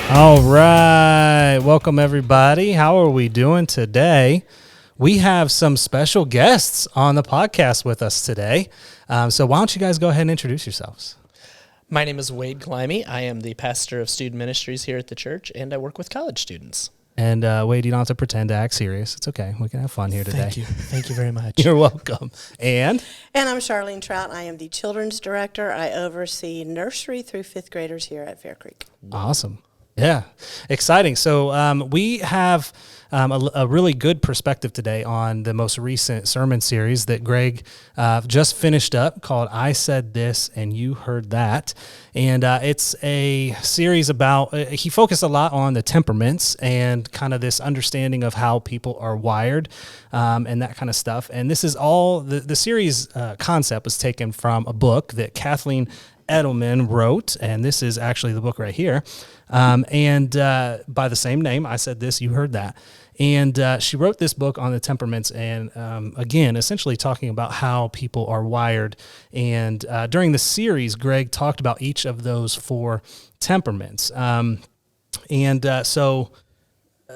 All right. Welcome, everybody. How are we doing today? We have some special guests on the podcast with us today. So why don't you guys go ahead and introduce yourselves? My name is Wade Glimey. I am the pastor of student ministries here at the church, and I work with college students. And Wade, you don't have to pretend to act serious. It's okay. We can have fun here today. Thank you. Thank you very much. You're welcome. And I'm Sharlene Trout. I am the children's director. I oversee nursery through fifth graders here at Faircreek. Awesome. Yeah, exciting. So we have a really good perspective today on the most recent sermon series that Greg just finished up called I Said This and You Heard That. And it's a series about, he focused a lot on the temperaments and kind of this understanding of how people are wired and that kind of stuff. And this is all, the series concept was taken from a book that Kathleen Edelman wrote, and this is actually the book right here. And by the same name, I Said This, You Heard That. And she wrote this book on the temperaments and, again, essentially talking about how people are wired. And during the series, Greg talked about each of those four temperaments. So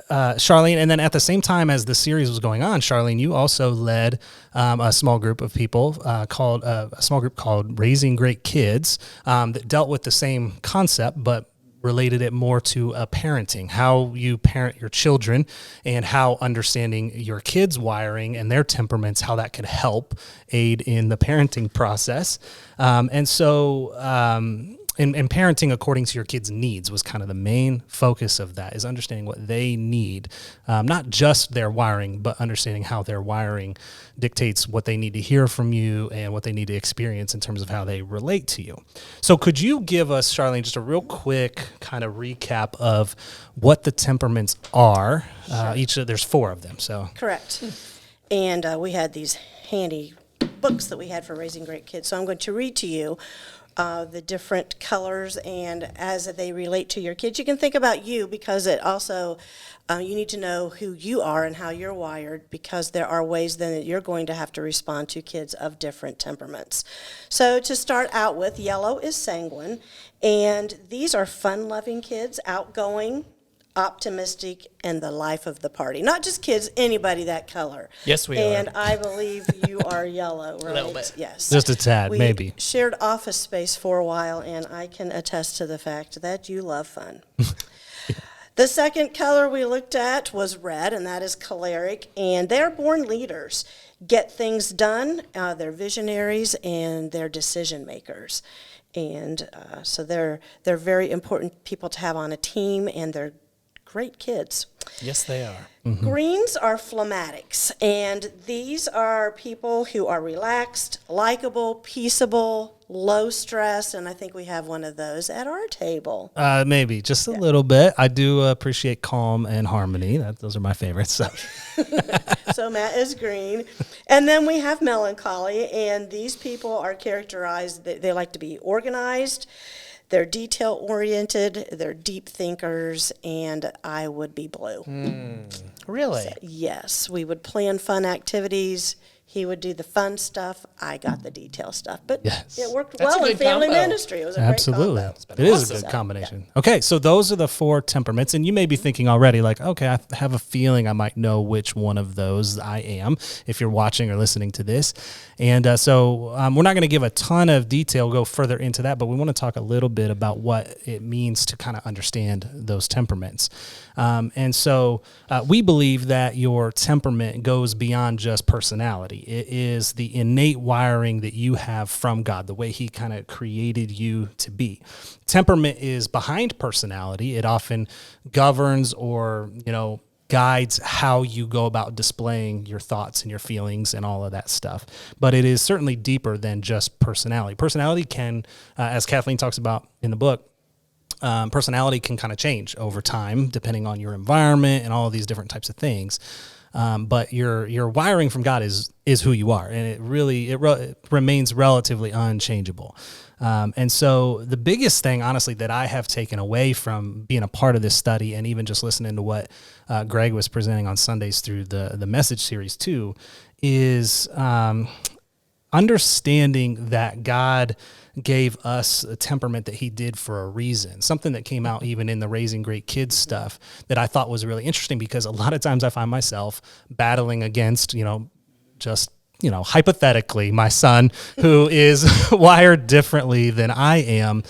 Sharlene, and then at the same time as the series was going on, Sharlene, you also led a small group of people called Raising Great Kids that dealt with the same concept, but related it more to parenting, how you parent your children and how understanding your kids' wiring and their temperaments, how that could help aid in the parenting process. And parenting according to your kids' needs was kind of the main focus of that, is understanding what they need, not just their wiring, but understanding how their wiring dictates what they need to hear from you and what they need to experience in terms of how they relate to you. So could you give us, Sharlene, just a real quick kind of recap of what the temperaments are? Sure. There's four of them. So Correct. And we had these handy books that we had for Raising Great Kids. So I'm going to read to you the different colors and as they relate to your kids. You can think about you because it also, you need to know who you are and how you're wired, because there are ways then that you're going to have to respond to kids of different temperaments. So to start out with, yellow is sanguine, and these are fun-loving kids, outgoing, optimistic, and the life of the party. Not just kids, anybody that color. Yes, we and are. I believe you are yellow, right? A little bit. Yes. just a tad, We maybe. shared office space for a while, and I can attest to the fact that you love fun. The second color we looked at was red, and that is choleric, and they're born leaders. Get things done, they're visionaries, and they're decision makers. And so they're very important people to have on a team, and they're great kids. Yes, they are. Mm-hmm. Greens are phlegmatics, and these are people who are relaxed, likable, peaceable, low stress, and I think we have one of those at our table. Maybe just a little bit. I do appreciate calm and harmony. Those are my favorites. So. So Matt is green. And then we have melancholy, and these people are characterized, they like to be organized, they're detail-oriented, they're deep thinkers, and I would be blue. Really? So, yes, we would plan fun activities. He would do the fun stuff. I got the detail stuff. But Yes. it worked That's a well in good family combo. ministry. It was a Absolutely. great combo. It is a awesome. good combination. Okay, so those are the four temperaments, and you may be thinking already, like, okay, I have a feeling I might know which one of those I am if you're watching or listening to this. And so we're not going to give a ton of detail, go further into that, but we want to talk a little bit about what it means to kind of understand those temperaments. And so we believe that your temperament goes beyond just personality. It is the innate wiring that you have from God, the way he kind of created you to be. Temperament is behind personality. It often governs or, guides how you go about displaying your thoughts and your feelings and all of that stuff. But it is certainly deeper than just personality. Personality can, as Kathleen talks about in the book, personality can kind of change over time depending on your environment and all of these different types of things. But your wiring from God is who you are, and it remains relatively unchangeable. And so the biggest thing, honestly, that I have taken away from being a part of this study, and even just listening to what Greg was presenting on Sundays through the message series too, is understanding that God gave us a temperament that he did for a reason, something that came out even in the Raising Great Kids stuff that I thought was really interesting, because a lot of times I find myself battling against, hypothetically, my son who is wired differently than I am.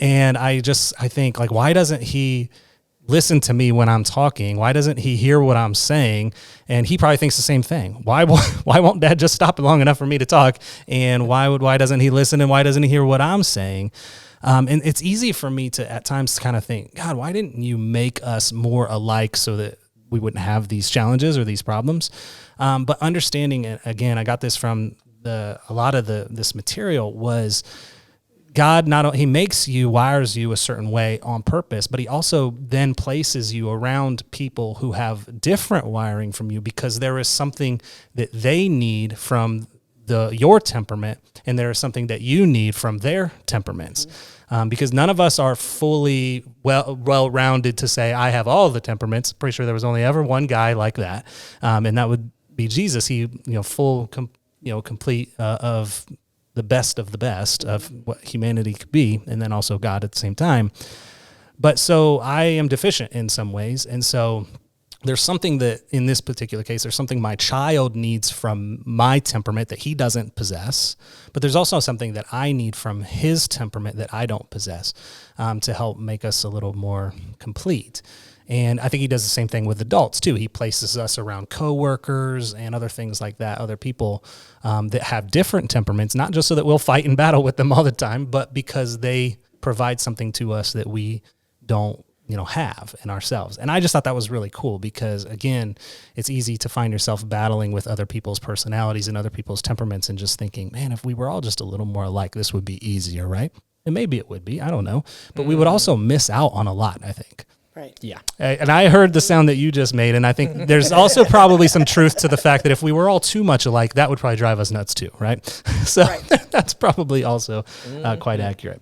And I think, like, why doesn't he listen to me when I'm talking? Why doesn't he hear what I'm saying? And he probably thinks the same thing. Why won't Dad just stop long enough for me to talk? And why doesn't he listen? And why doesn't he hear what I'm saying? And it's easy for me to at times kind of think, God, why didn't you make us more alike so that we wouldn't have these challenges or these problems? But understanding it, again, I got this from a lot of this material was God he makes you, wires you a certain way on purpose, but he also then places you around people who have different wiring from you, because there is something that they need from your temperament, and there is something that you need from their temperaments. Because none of us are fully well-rounded to say, I have all the temperaments. Pretty sure there was only ever one guy like that, and that would be Jesus. He, complete of the best of what humanity could be, and then also God at the same time. But so I am deficient in some ways, and so there's something that, in this particular case, there's something my child needs from my temperament that he doesn't possess, but there's also something that I need from his temperament that I don't possess, to help make us a little more complete. And I think he does the same thing with adults too. He places us around coworkers and other things like that, other people that have different temperaments, not just so that we'll fight and battle with them all the time, but because they provide something to us that we don't, have in ourselves. And I just thought that was really cool, because again, it's easy to find yourself battling with other people's personalities and other people's temperaments and just thinking, man, if we were all just a little more alike, this would be easier, right? And maybe it would be, I don't know, but we would also miss out on a lot, I think. Right. Yeah. And I heard the sound that you just made, and I think there's also probably some truth to the fact that if we were all too much alike, that would probably drive us nuts too, right? So that's probably also quite accurate.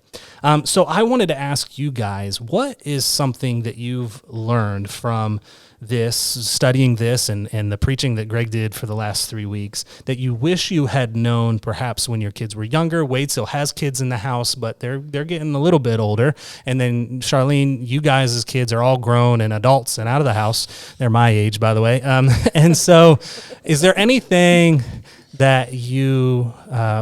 So I wanted to ask you guys, what is something that you've learned from this, studying this, and the preaching that Greg did for the last 3 weeks, that you wish you had known perhaps when your kids were younger? Wade still has kids in the house, but they're getting a little bit older. And then Sharlene, you guys as kids are all grown and adults and out of the house. They're my age, by the way. And so is there anything that you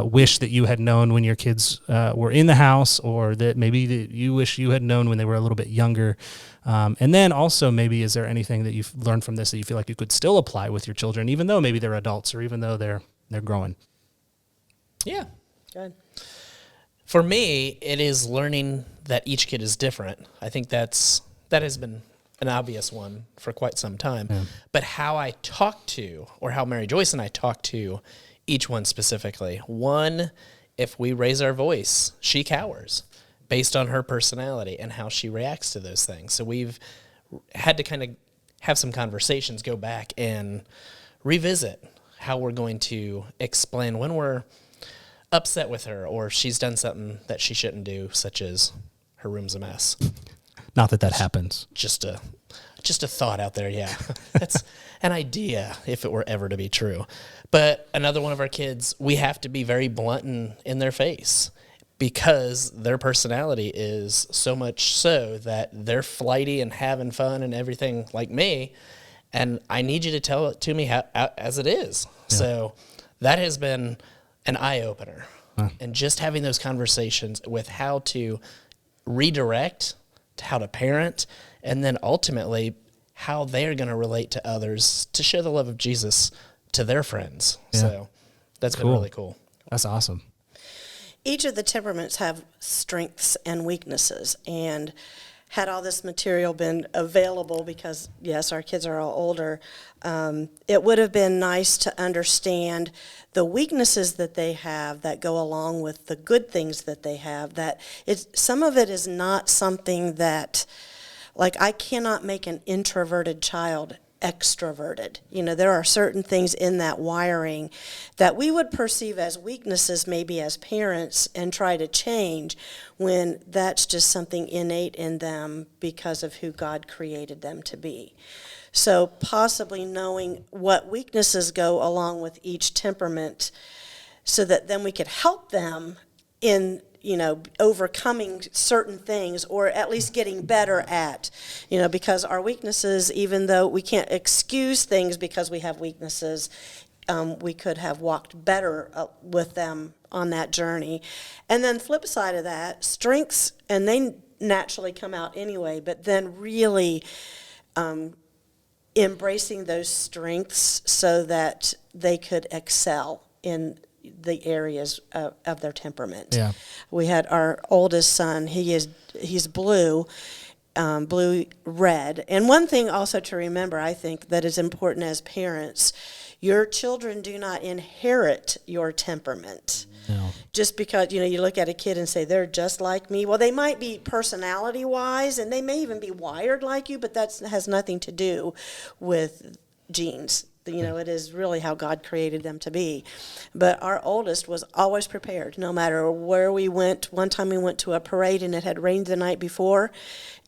wish that you had known when your kids were in the house, or that maybe that you wish you had known when they were a little bit younger? And then also, maybe, is there anything that you've learned from this that you feel like you could still apply with your children, even though maybe they're adults or even though they're growing? Yeah. Good. For me, it is learning that each kid is different. I think that has been an obvious one for quite some time. Yeah. But how I talk to, or how Mary Joyce and I talk to each one specifically. One, if we raise our voice, she cowers based on her personality and how she reacts to those things. So we've had to kind of have some conversations, go back and revisit how we're going to explain when we're upset with her, or she's done something that she shouldn't do, such as her room's a mess. Not that happens. Just a thought out there, yeah. That's an idea if it were ever to be true. But another one of our kids, we have to be very blunt in their face, because their personality is so much so that they're flighty and having fun and everything like me, and I need you to tell it to me as it is. Yeah. So that has been an eye-opener. Huh. And just having those conversations with how to redirect, to how to parent, and then ultimately how they're going to relate to others to show the love of Jesus to their friends. Yeah. So that's been really cool. That's awesome. Each of the temperaments have strengths and weaknesses, and had all this material been available, because, yes, our kids are all older, it would have been nice to understand the weaknesses that they have that go along with the good things that they have. That some of it is not something that, like, I cannot make an introverted child extroverted. There are certain things in that wiring that we would perceive as weaknesses maybe as parents and try to change, when that's just something innate in them because of who God created them to be. So possibly knowing what weaknesses go along with each temperament, so that then we could help them in overcoming certain things, or at least getting better at, because our weaknesses, even though we can't excuse things because we have weaknesses, we could have walked better with them on that journey. And then flip side of that, strengths, and they naturally come out anyway, but then really embracing those strengths so that they could excel in the areas of their temperament. Yeah. We had our oldest son, he's blue, blue red. And one thing also to remember, I think, that is important as parents, your children do not inherit your temperament. No. Just because, you look at a kid and say, they're just like me. Well, they might be personality-wise, and they may even be wired like you, but that has nothing to do with genes. It is really how God created them to be. But our oldest was always prepared, no matter where we went. One time we went to a parade, and it had rained the night before,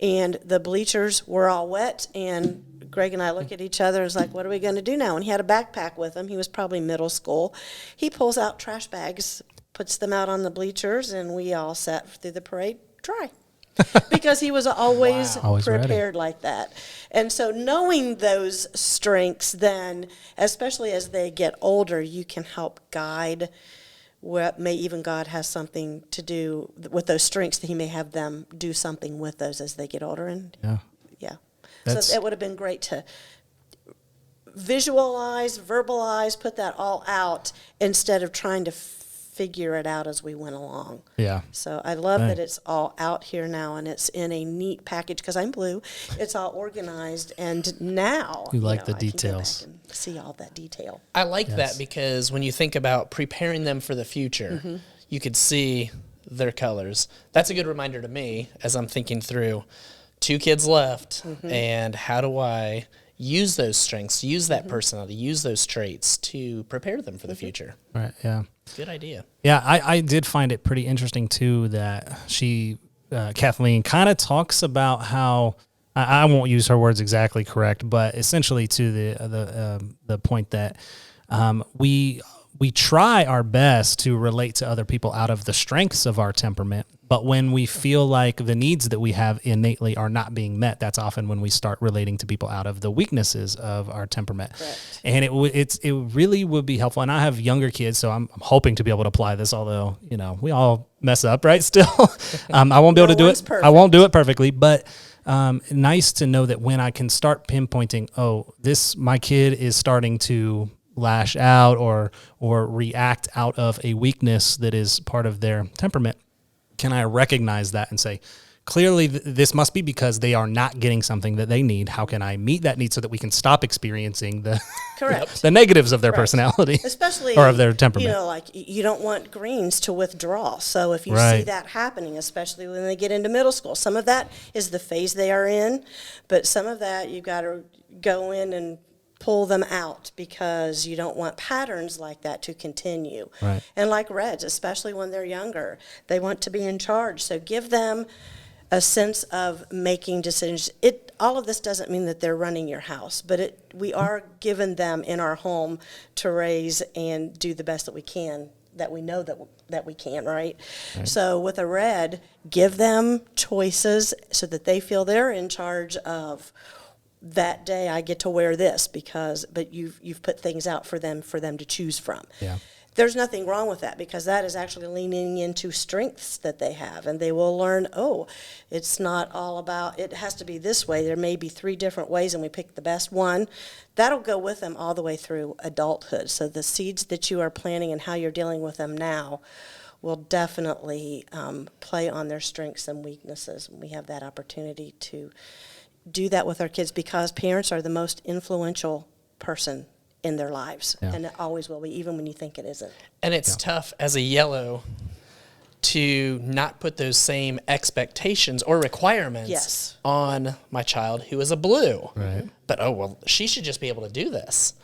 and the bleachers were all wet, and Greg and I look at each other and was like, what are we going to do now? And he had a backpack with him. He was probably middle school. He pulls out trash bags, puts them out on the bleachers, and we all sat through the parade dry. Because he was always prepared ready. like that. And so knowing those strengths then, especially as they get older, you can help guide what may even God has something to do with those strengths, that he may have them do something with those as they get older. And yeah. So it would have been great to visualize, verbalize, put that all out instead of trying to figure it out as we went along. Yeah. So I love that it's all out here now, and it's in a neat package, because I'm blue. It's all organized, and now You like the I can go details. back and see all that detail. I like that, because when you think about preparing them for the future, you could see their colors. That's a good reminder to me as I'm thinking through 2 kids left, and how do I use those strengths, use that personality, use those traits to prepare them for the future. Right. Yeah. Good idea. Yeah. I did find it pretty interesting too that Kathleen kind of talks about how, I won't use her words exactly correct, but essentially to the point that we try our best to relate to other people out of the strengths of our temperament, but when we feel like the needs that we have innately are not being met, that's often when we start relating to people out of the weaknesses of our temperament. Correct. And it really would be helpful. And I have younger kids, so I'm hoping to be able to apply this, although, we all mess up, right? Still, I won't be able to do it. Perfect. I won't do it perfectly, but nice to know that when I can start pinpointing, my kid is starting to lash out or react out of a weakness that is part of their temperament, can I recognize that and say, clearly this must be because they are not getting something that they need. How can I meet that need so that we can stop experiencing the Correct. the negatives of their personality, especially, or of their temperament? Like you don't want greens to withdraw. So if you Right. see that happening, especially when they get into middle school, some of that is the phase they are in, but some of that you've got to go in and pull them out, because you don't want patterns like that to continue. Right. And like reds, especially when they're younger, they want to be in charge. So give them a sense of making decisions. All of this doesn't mean that they're running your house, but we are giving them in our home to raise and do the best that we can, that we know that we can, right? So with a red, give them choices so that they feel they're in charge of, that day I get to wear this, but you've put things out for them to choose from. Yeah. There's nothing wrong with that, because that is actually leaning into strengths that they have, and they will learn, it's not all about, it has to be this way. There may be 3 different ways, and we pick the best one. That'll go with them all the way through adulthood. So the seeds that you are planting and how you're dealing with them now will definitely play on their strengths and weaknesses. And we have that opportunity to do that with our kids, because parents are the most influential person in their lives, and it always will be, even when you think it isn't. And it's tough as a yellow to not put those same expectations or requirements on my child who is a blue. Right. But, she should just be able to do this.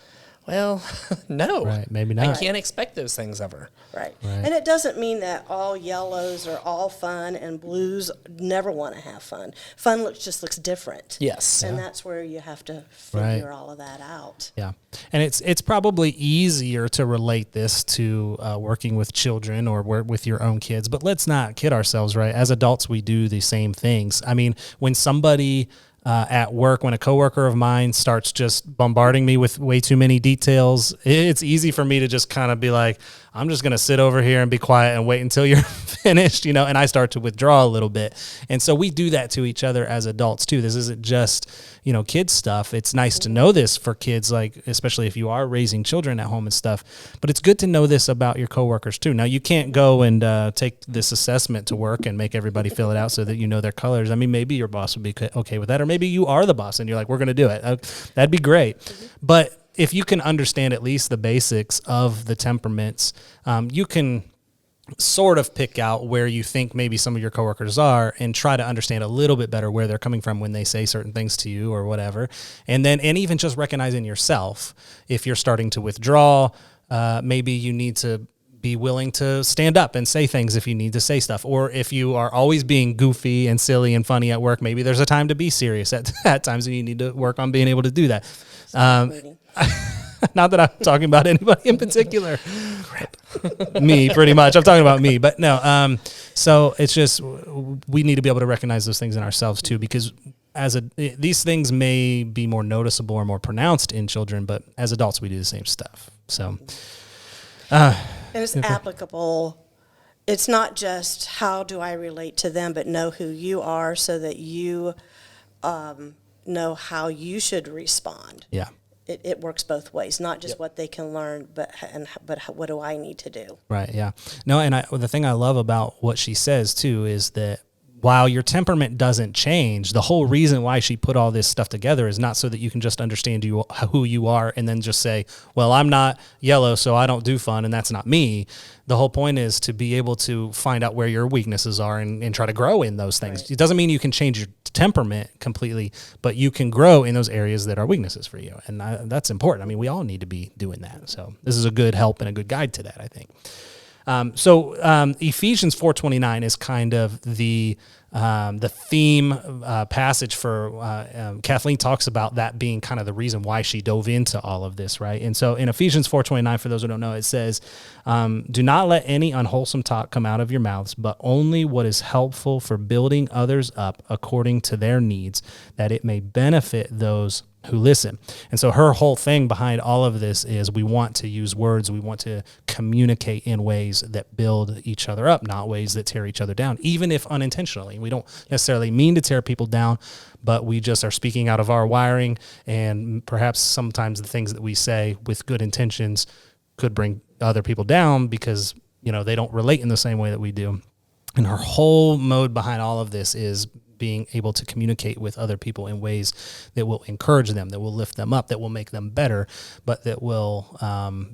Well, no. Right, maybe I not. can't expect those things of her. Right. Right. And it doesn't mean that all yellows are all fun and blues never want to have fun. Fun just looks different. Yes. And that's where you have to Right. figure all of that out. Yeah, and it's probably easier to relate this to working with children or with your own kids. But let's not kid ourselves, right? As adults, we do the same things. I mean, when somebody at work, when a coworker of mine starts just bombarding me with way too many details, it's easy for me to just kind of be like, I'm just going to sit over here and be quiet and wait until you're finished, you know, and I start to withdraw a little bit. And so we do that to each other as adults too. This isn't just, you know, kids stuff. It's nice to know this for kids, like, especially if you are raising children at home and stuff, but it's good to know this about your coworkers too. Now you can't go and take this assessment to work and make everybody fill it out so that you know their colors. I mean, maybe your boss would be okay with that, or maybe you are the boss and you're like, we're going to do it. That'd be great. But if you can understand at least the basics of the temperaments, you can sort of pick out where you think maybe some of your coworkers are and try to understand a little bit better where they're coming from when they say certain things to you or whatever. And even just recognizing yourself, if you're starting to withdraw, maybe you need to be willing to stand up and say things if you need to say stuff. Or if you are always being goofy and silly and funny at work, maybe there's a time to be serious at times, and you need to work on being able to do that. Not that I'm talking about anybody in particular. Me, pretty much. I'm talking about me. But no, so it's just we need to be able to recognize those things in ourselves too, because these things may be more noticeable or more pronounced in children, but as adults we do the same stuff. So And it's applicable. It's not just how do I relate to them, but know who you are so that you know how you should respond. yeah. It works both ways, not just what they can learn, but what do I need to do? Right. Yeah. No. And the thing I love about what she says too is that while your temperament doesn't change, the whole reason why she put all this stuff together is not so that you can just understand who you are and then just say, well, I'm not yellow, so I don't do fun, and that's not me. The whole point is to be able to find out where your weaknesses are and try to grow in those things. Right. It doesn't mean you can change your temperament completely, but you can grow in those areas that are weaknesses for you. And that's important. I mean, we all need to be doing that. So this is a good help and a good guide to that, I think. Ephesians 4:29 is kind of the theme passage for Kathleen talks about that being kind of the reason why she dove into all of this, right? And so in Ephesians 4:29, for those who don't know, it says, do not let any unwholesome talk come out of your mouths, but only what is helpful for building others up according to their needs, that it may benefit those who listen. And so her whole thing behind all of this is we want to use words, we want to communicate in ways that build each other up, not ways that tear each other down, even if unintentionally. We don't necessarily mean to tear people down, but we just are speaking out of our wiring, and perhaps sometimes the things that we say with good intentions could bring other people down because, you know, they don't relate in the same way that we do. And her whole mode behind all of this is being able to communicate with other people in ways that will encourage them, that will lift them up, that will make them better, but that will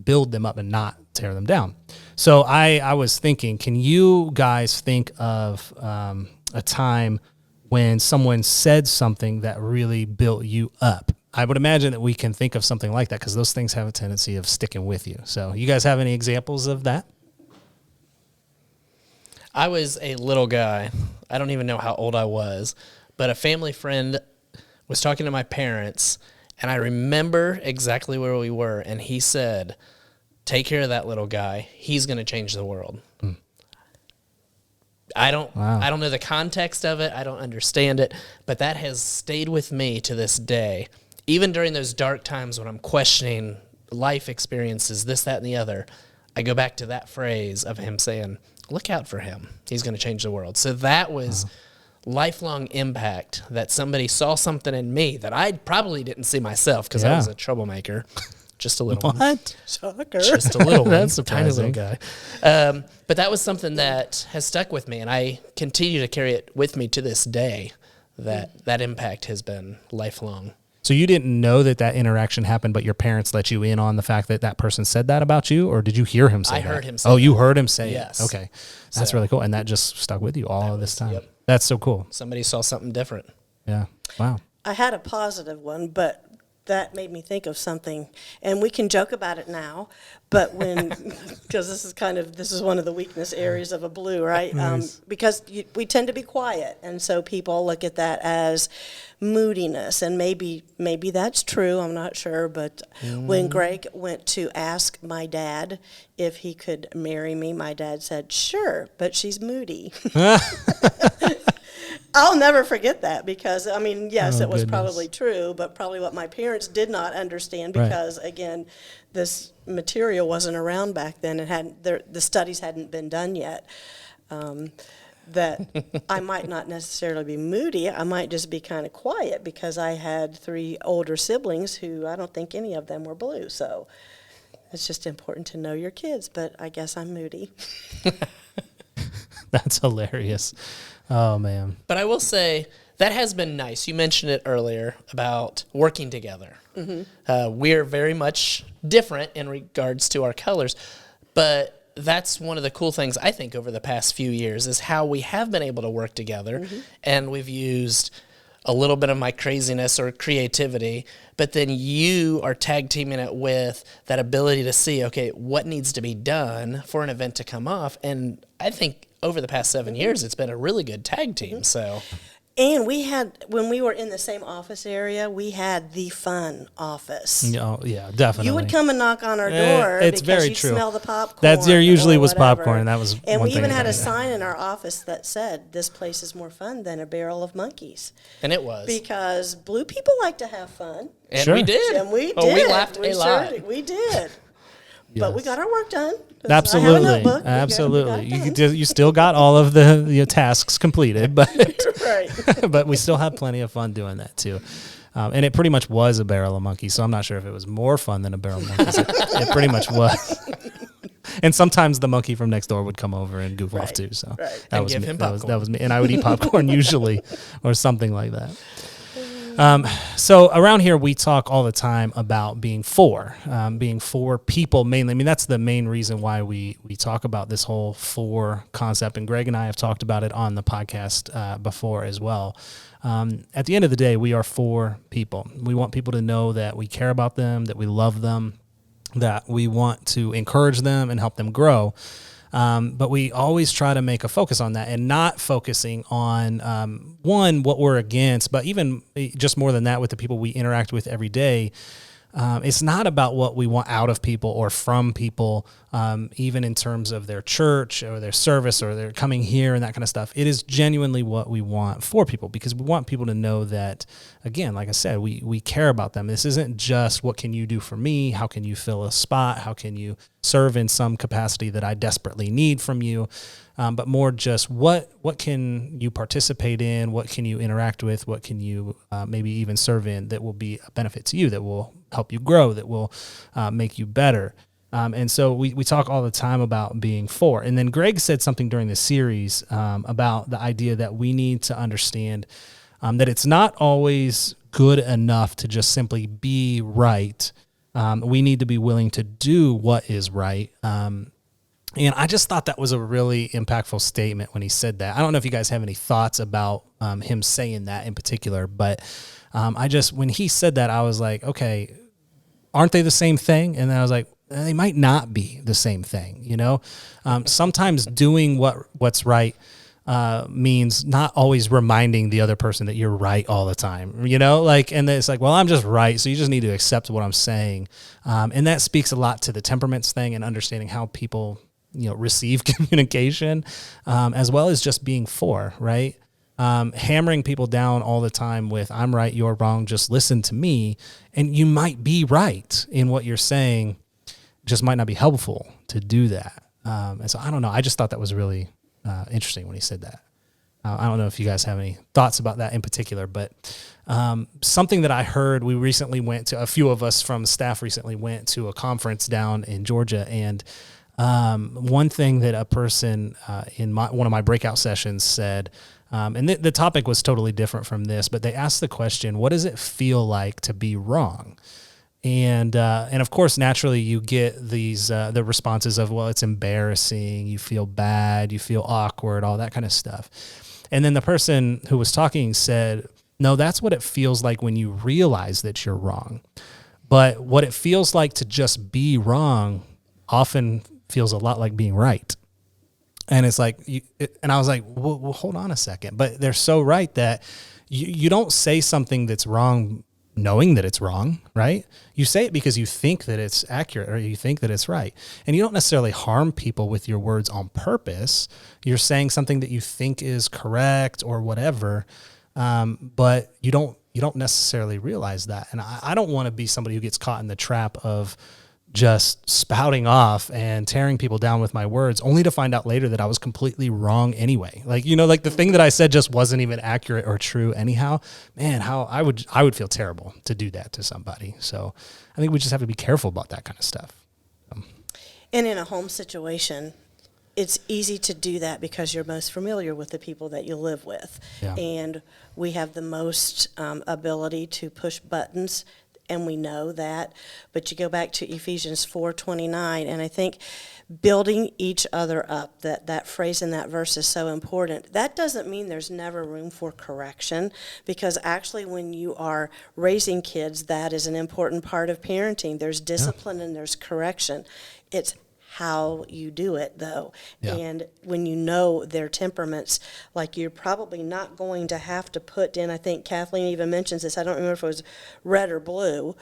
build them up and not tear them down. So I was thinking, can you guys think of a time when someone said something that really built you up? I would imagine that we can think of something like that because those things have a tendency of sticking with you. So you guys have any examples of that? I was a little guy. I don't even know how old I was, but a family friend was talking to my parents, and I remember exactly where we were, and he said, take care of that little guy. He's going to change the world. I don't know the context of it. I don't understand it, but that has stayed with me to this day. Even during those dark times when I'm questioning life experiences, this, that, and the other, I go back to that phrase of him saying, look out for him. He's going to change the world. So that was lifelong impact, that somebody saw something in me that I probably didn't see myself because I was a troublemaker. Just a little one. What? Shocker. Just a little one. That's Tiny surprising. little guy. But that was something that has stuck with me, and I continue to carry it with me to this day, that impact has been lifelong. So you didn't know that interaction happened, but your parents let you in on the fact that that person said that about you, or did you hear him say that? I heard him say Oh, you that. heard him say Yes. it. Okay. That's really cool. And that just stuck with you all of this time. Yep. That's so cool. Somebody saw something different. Yeah. Wow. I had a positive one, but that made me think of something, and we can joke about it now, but when, because this is one of the weakness areas of a blue, right? Nice. Because we tend to be quiet, and so people look at that as moodiness, and maybe that's true, I'm not sure, but when Greg went to ask my dad if he could marry me, my dad said, sure, but she's moody. I'll never forget that because, I mean, yes, it was probably true, but probably what my parents did not understand because, again, this material wasn't around back then. It hadn't, the studies hadn't been done yet. That I might not necessarily be moody. I might just be kind of quiet because I had 3 older siblings who I don't think any of them were blue. So it's just important to know your kids, but I guess I'm moody. That's hilarious. Oh, man. But I will say that has been nice. You mentioned it earlier about working together. We're very much different in regards to our colors, but that's one of the cool things I think over the past few years is how we have been able to work together, and we've used a little bit of my craziness or creativity, but then you are tag teaming it with that ability to see, okay, what needs to be done for an event to come off. And I think over the past 7 years, it's been a really good tag team. So, and we had, when we were in the same office area, we had the fun office. Oh, yeah, definitely. You would come and knock on our door it's because very you'd true. smell the popcorn. That's there usually or was whatever. popcorn, and that was And one we even thing had a that- sign in our office that said, "This place is more fun than a barrel of monkeys." and it was. Because blue people like to have fun, And Sure. we did. and we Oh, did. we laughed a lot. We did. But we Yes. got our work done. Absolutely, I have a notebook. absolutely. We got it You still got all of the tasks completed, but done. Right. but we still had plenty of fun doing that too. And it pretty much was a barrel of monkeys, so I'm not sure if it was more fun than a barrel of monkeys. It pretty much was. And sometimes the monkey from next door would come over and goof off too. So right. that And was give me. him That was popcorn. me, and I would eat popcorn usually, or something like that. So around here, we talk all the time about being for people mainly. I mean, that's the main reason why we talk about this whole for concept. And Greg and I have talked about it on the podcast before as well. At the end of the day, we are for people. We want people to know that we care about them, that we love them, that we want to encourage them and help them grow. But we always try to make a focus on that and not focusing on, one, what we're against, but even just more than that with the people we interact with every day. It's not about what we want out of people or from people, even in terms of their church or their service or their coming here and that kind of stuff. It is genuinely what we want for people because we want people to know that, again, like I said, we care about them. This isn't just what can you do for me? How can you fill a spot? How can you serve in some capacity that I desperately need from you? But more just what can you participate in? What can you interact with? What can you maybe even serve in that will be a benefit to you, that will help you grow, that will make you better? And so we talk all the time about being for. And then Greg said something during this series about the idea that we need to understand that it's not always good enough to just simply be right. We need to be willing to do what is right. And I just thought that was a really impactful statement when he said that. I don't know if you guys have any thoughts about him saying that in particular, but when he said that, I was like, okay, aren't they the same thing? And then I was like, they might not be the same thing, you know? Sometimes doing what's right means not always reminding the other person that you're right all the time, you know? And then it's like, well, I'm just right, so you just need to accept what I'm saying. And that speaks a lot to the temperaments thing and understanding how people receive communication, as well as just being for, right? Hammering people down all the time with, I'm right, you're wrong, just listen to me. And you might be right in what you're saying, just might not be helpful to do that. And so I don't know. I just thought that was really interesting when he said that. I don't know if you guys have any thoughts about that in particular, but something that I heard, a few of us from staff recently went to a conference down in Georgia, and one thing that a person in one of my breakout sessions said, and the topic was totally different from this, but they asked the question, what does it feel like to be wrong? And of course, naturally, you get these the responses of, well, it's embarrassing, you feel bad, you feel awkward, all that kind of stuff. And then the person who was talking said, No, that's what it feels like when you realize that you're wrong. But what it feels like to just be wrong often feels a lot like being right. And it's like, and I was like, well, hold on a second. But they're so right that you don't say something that's wrong knowing that it's wrong, right? You say it because you think that it's accurate or you think that it's right. And you don't necessarily harm people with your words on purpose. You're saying something that you think is correct or whatever, but you don't necessarily realize that. And I don't want to be somebody who gets caught in the trap of just spouting off and tearing people down with my words only to find out later that I was completely wrong anyway. Like, like the thing that I said just wasn't even accurate or true anyhow. Man, how I would feel terrible to do that to somebody. So I think we just have to be careful about that kind of stuff. And in a home situation, it's easy to do that because you're most familiar with the people that you live with. Yeah. And we have the most ability to push buttons, and we know that. But you go back to Ephesians 4:29, and I think building each other up, that phrase in that verse is so important. That doesn't mean there's never room for correction, because actually when you are raising kids, that is an important part of parenting. There's discipline and there's correction. It's how you do it, though. Yeah. And when you know their temperaments, like you're probably not going to have to put in, I think Kathleen even mentions this, I don't remember if it was red or blue,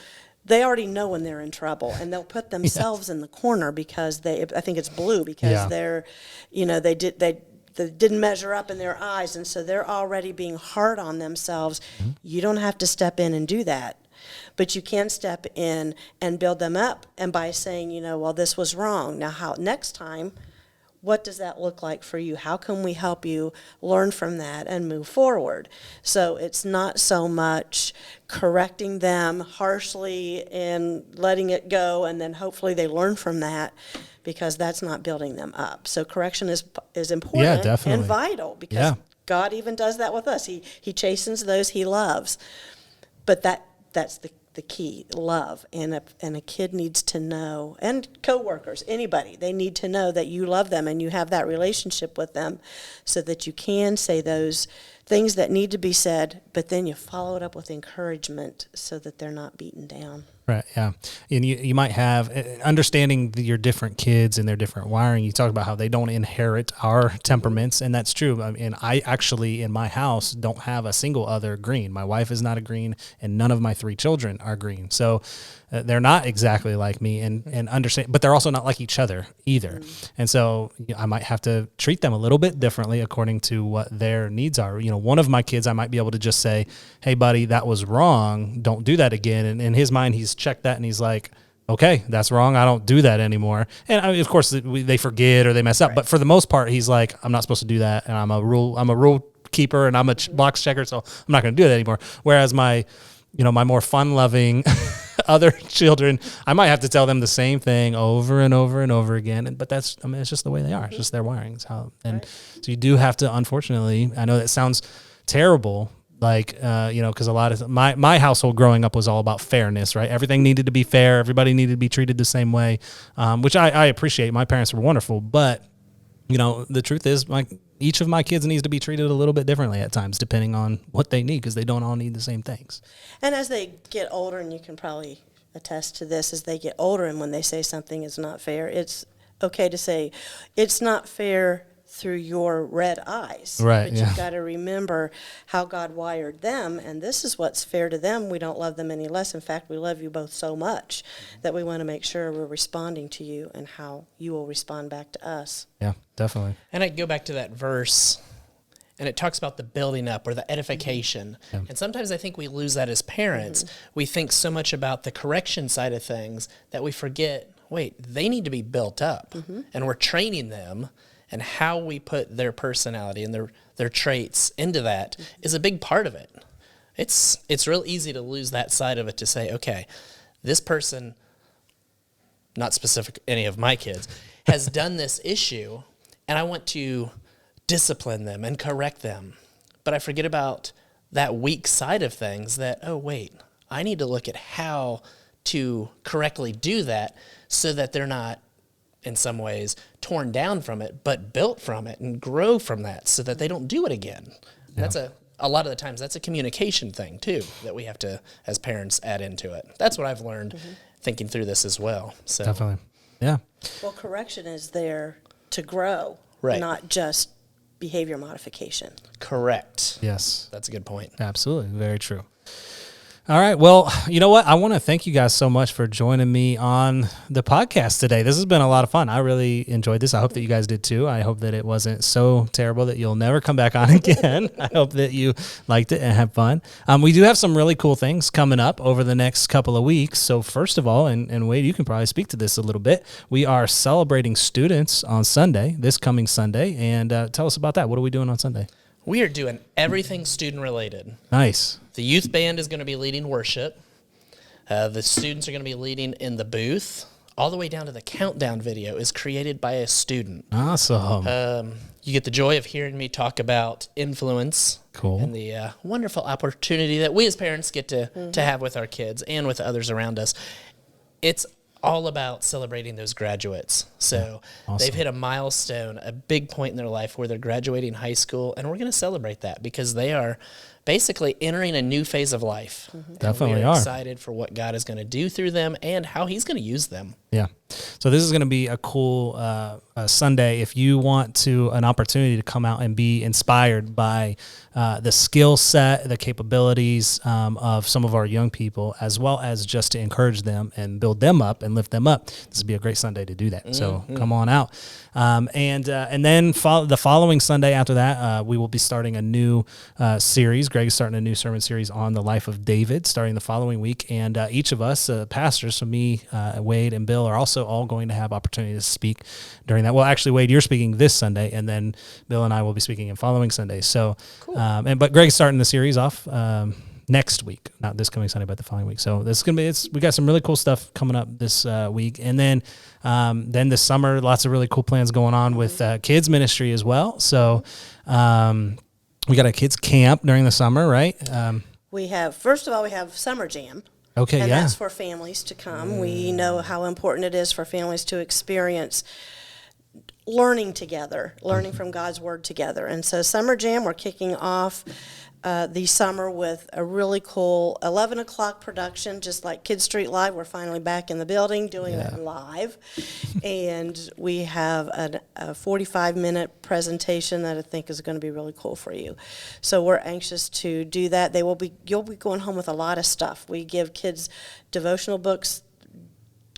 they already know when they're in trouble, and they'll put themselves in the corner because I think it's blue, because they're, they didn't measure up in their eyes, and so they're already being hard on themselves. Mm-hmm. You don't have to step in and do that. But you can step in and build them up, and by saying, well, this was wrong. Now, next time, what does that look like for you? How can we help you learn from that and move forward? So it's not so much correcting them harshly and letting it go, and then hopefully they learn from that, because that's not building them up. So correction is important and vital, because God even does that with us. He chastens those he loves. But that's the key, love. And a kid needs to know, and coworkers, anybody, they need to know that you love them and you have that relationship with them, so that you can say those things that need to be said, but then you follow it up with encouragement so that they're not beaten down. Right, yeah. And you might have, understanding your different kids and their different wiring, you talk about how they don't inherit our temperaments, and that's true. And I actually, in my house, don't have a single other green. My wife is not a green, and none of my 3 children are green. So they're not exactly like me, and understand, but they're also not like each other either. And so I might have to treat them a little bit differently according to what their needs are. One of my kids, I might be able to just say, hey, buddy, that was wrong. Don't do that again. And in his mind, he's checked that, and he's like, okay, that's wrong. I don't do that anymore. And of course, they forget or they mess up. Right. But for the most part, he's like, I'm not supposed to do that. And I'm a rule keeper, and I'm a box checker, so I'm not going to do that anymore. Whereas my more fun-loving other children, I might have to tell them the same thing over and over and over again. But it's just the way they are. It's just their wiring. So you do have to, unfortunately, I know that sounds terrible, because a lot of my household growing up was all about fairness, right? Everything needed to be fair. Everybody needed to be treated the same way, which I appreciate. My parents were wonderful, but the truth is, each of my kids needs to be treated a little bit differently at times, depending on what they need, because they don't all need the same things. And as they get older, and you can probably attest to this, as they get older and when they say something is not fair, it's okay to say, it's not fair through your red eyes. Right, but you've got to remember how God wired them, and this is what's fair to them. We don't love them any less. In fact, we love you both so much that we want to make sure we're responding to you and how you will respond back to us. Yeah, definitely. And I go back to that verse, and it talks about the building up or the edification. Yeah. And sometimes I think we lose that as parents. We think so much about the correction side of things that we forget, wait, they need to be built up. And we're training them, and how we put their personality and their traits into that is a big part of it. It's real easy to lose that side of it, to say, okay, this person, not specific any of my kids, has done this issue, and I want to discipline them and correct them. But I forget about that weak side of things, that, oh, wait, I need to look at how to correctly do that so that they're not, in some ways, torn down from it, but built from it and grow from that so that they don't do it again. Yeah. a lot of the times that's a communication thing too that we have to, as parents, add into it. That's what I've learned thinking through this as well. So Definitely. Yeah. Well, correction is there to grow, Right. not just behavior modification. correct. Yes. That's a good point. Absolutely. Very true. All right. Well, you know what? I want to thank you guys so much for joining me on the podcast today. This has been a lot of fun. I really enjoyed this. I hope that you guys did too. I hope that it wasn't so terrible that you'll never come back on again. I hope that you liked it and had fun. We do have some really cool things coming up over the next couple of weeks. So first of all, and Wade, you can probably speak to this a little bit. We are celebrating students on Sunday, this coming Sunday. And tell us about that. What are we doing on Sunday? We are doing everything student related. Nice. The youth band is going to be leading worship. The students are going to be leading in the booth. All the way down to the countdown video is created by a student. Awesome. You get the joy of hearing me talk about influence. Cool. And the wonderful opportunity that we as parents get to have with our kids and with others around us. It's all about celebrating those graduates. So Awesome. they've hit a milestone, a big point in their life where they're graduating high school, and we're going to celebrate that because they are basically entering a new phase of life. And Definitely we're are. excited for what God is going to do through them and how he's going to use them. Yeah. So this is going to be a cool Sunday. If you want an opportunity to come out and be inspired by the skill set, the capabilities of some of our young people, as well as just to encourage them and build them up and lift them up, this would be a great Sunday to do that. So come on out. And then the following Sunday after that, we will be starting a new series. Greg's starting a new sermon series on the life of David starting the following week. And each of us, pastors, so me, Wade, and Bill, are also all going to have opportunity to speak during that. Well, actually, Wade, you're speaking this Sunday, and then Bill and I will be speaking in following Sunday. So, cool. But Greg's starting the series off next week, not this coming Sunday, but the following week. So this is gonna be. We got some really cool stuff coming up this week, and then this summer, lots of really cool plans going on with kids ministry as well. So we got a kids camp during the summer, right? We have, first of all, we have Summer Jam. Okay, And yeah. that's for families to come. We know how important it is for families to experience learning together, learning from God's Word together. And so Summer Jam, we're kicking off the summer with a really cool 11 o'clock production, just like Kid Street Live. We're finally back in the building doing it live. And we have a 45-minute presentation that I think is going to be really cool for you. So we're anxious to do that. You'll be going home with a lot of stuff. We give kids devotional books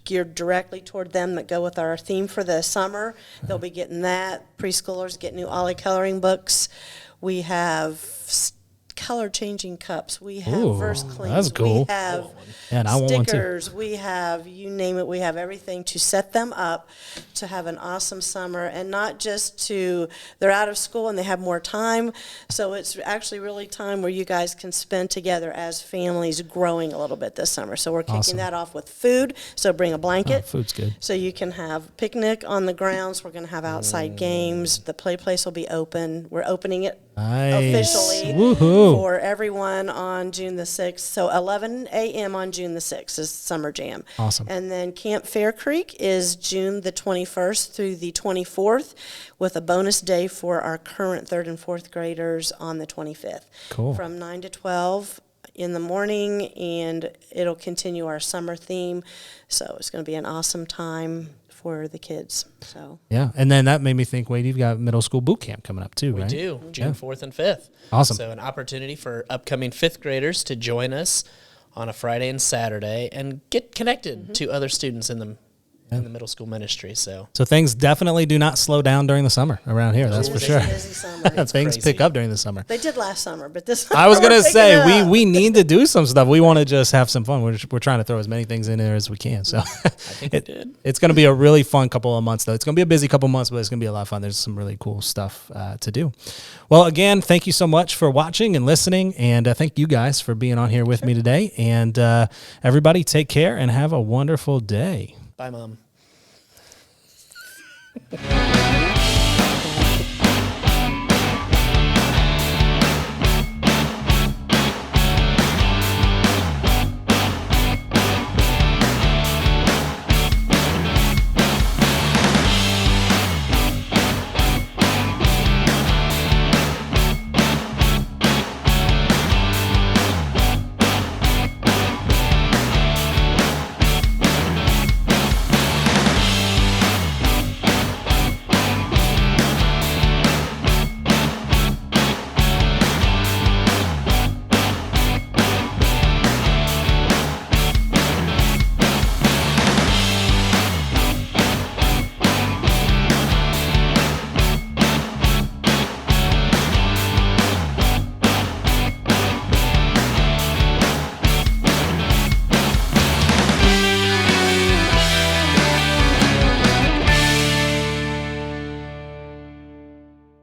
geared directly toward them that go with our theme for the summer. They'll be getting that. Preschoolers get new Ollie coloring books. We have color changing cups. We have verse cleans. That's cool. We have And I want one too. stickers. We have, you name it, we have everything to set them up to have an awesome summer, and not just they're out of school and they have more time. So it's actually really time where you guys can spend together as families growing a little bit this summer. So we're kicking that off with food. So bring a blanket. Food's good. So you can have picnic on the grounds. We're going to have outside games. The play place will be open. We're opening it officially for everyone on June the 6th. So 11 a.m. on June the 6th is Summer Jam. Awesome. And then Camp Faircreek is June the 21st through the 24th, with a bonus day for our current 3rd and 4th graders on the 25th. Cool. From 9 to 12 in the morning, and it'll continue our summer theme. So it's going to be an awesome time for the kids. So Yeah, and then that made me think, Wade, you've got middle school boot camp coming up too, We right? do, June 4th and 5th. Awesome. So an opportunity for upcoming 5th graders to join us on a Friday and Saturday and get connected to other students in the middle school ministry. So things definitely do not slow down during the summer around here, that's for it's sure. a busy summer. Things crazy. pick up during the summer. They did last summer, but this I was summer going to we're picking it say, up. we need to do some stuff. We want to just have some fun. We're trying to throw as many things in there as we can. So I think we did. It's going to be a really fun couple of months, though. It's going to be a busy couple of months, but it's going to be a lot of fun. There's some really cool stuff to do. Well, again, thank you so much for watching and listening, and thank you guys for being on here with me today. And everybody, take care and have a wonderful day. Bye, Mom.